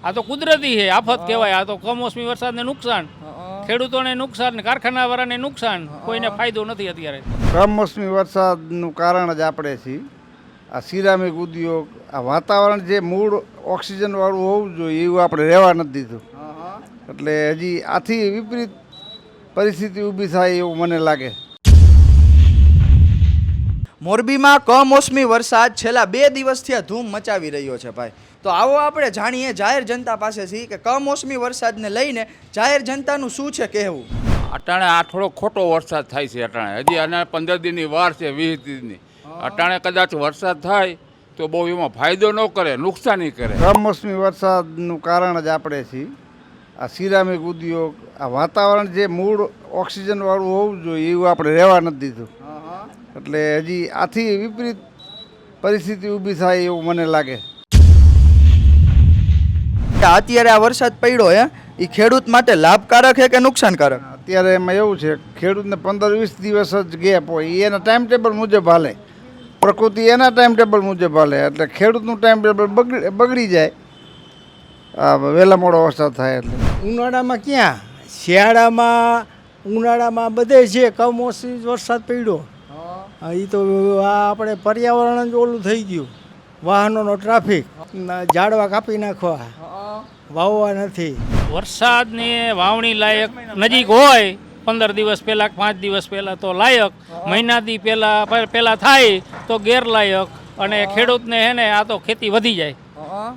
આ તો કુદરતી છે, આફત કહેવાય. આ તો કમોસમી વરસાદને નુકસાન, ખેડૂતોને નુકસાન, કારખાનાવાળાને નુકસાન, કોઈને ફાયદો નથી અત્યારે. કમોસમી વરસાદનું કારણ જ આપણે છીએ. આ સિરામિક ઉદ્યોગ, આ વાતાવરણ જે મૂળ ઓક્સિજનવાળું હોવું જોઈએ એવું આપણે રહેવા નથી દીધું. એટલે હજી આથી વિપરીત પરિસ્થિતિ ઊભી થાય એવું મને લાગે. મોરબીમાં કમોસમી વરસાદ છેલ્લા 2 દિવસથી આ ધૂમ મચાવી રહ્યો છે ભાઈ. તો આવો આપણે જાણીએ જાહેર જનતા પાસેથી કે કમોસમી વરસાદને લઈને જાહેર જનતાનું શું છે કહેવું. અટાણે આ થોડો ખોટો વરસાદ થાય છે. અટાણે હજી આના 15 દિનની વાર છે, 20 દિનની. અટાણે કદાચ વરસાદ થાય તો બહુ એમાં ફાયદો ન કરે, નુકસાની કરે. કમોસમી વરસાદનું કારણ જ આપણે છીએ. આ સિરામિક ઉદ્યોગ, આ વાતાવરણ જે મૂળ ઓક્સિજનવાળું હોવું જોઈએ એવું આપણે રહેવા નથી દીધું. એટલે હજી આથી વિપરીત પરિસ્થિતિ ઊભી થાય એવું મને લાગે. અત્યારે આ વરસાદ પડ્યો એ ખેડૂત માટે લાભકારક છે કે નુકસાનકારક? અત્યારે એમાં એવું છે, ખેડૂતને 15-20 દિવસ જ ગેપ હોય, એના ટાઈમ ટેબલ મુજબ હાલે. પ્રકૃતિ એના ટાઈમ ટેબલ મુજબ હાલે, એટલે ખેડૂતનું ટાઈમ ટેબલ બગડી જાય આ વહેલા મોડો વરસાદ થાય એટલે. ઉનાળામાં ક્યાં, શિયાળામાં ઉનાળામાં બધે છે કમોસમી વરસાદ પડ્યો. એ તો આ આપણે પર્યાવરણ જ ઓલું થઈ ગયું, વાહનોનો ટ્રાફિક, ઝાડવા કાપી નાખવા, વાવવા નથી. વરસાદની વાવણી લાયક નજીક હોય 15 દિવસ પહેલાં, 5 દિવસ પહેલાં તો લાયક, મહિનાથી પહેલાં થાય તો ગેરલાયક. અને ખેડૂતને હે ને આ તો ખેતી વધી જાય,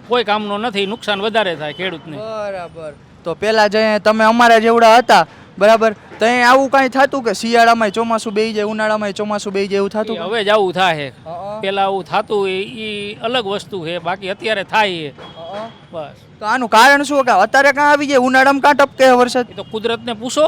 કોઈ કામનો નથી, નુકસાન વધારે થાય ખેડૂતને. બરાબર. તો પેલા જે તમે અમારા જેવડા હતા બરાબર, તો આવું કાંઈ થતું કે શિયાળામાં ચોમાસું બેસી જાય, ઉનાળામાં ચોમાસું બેસી જાય એવું થતું? હવે જ આવું થાય. પેલા આવું થતું એ અલગ વસ્તુ છે, બાકી અત્યારે થાય છે બસ. તો આનું કારણ શું કે અત્યારે કાં આવી જાય, ઉનાળામાં કાં ટપકે વરસાદ? એ તો કુદરતને પૂછો.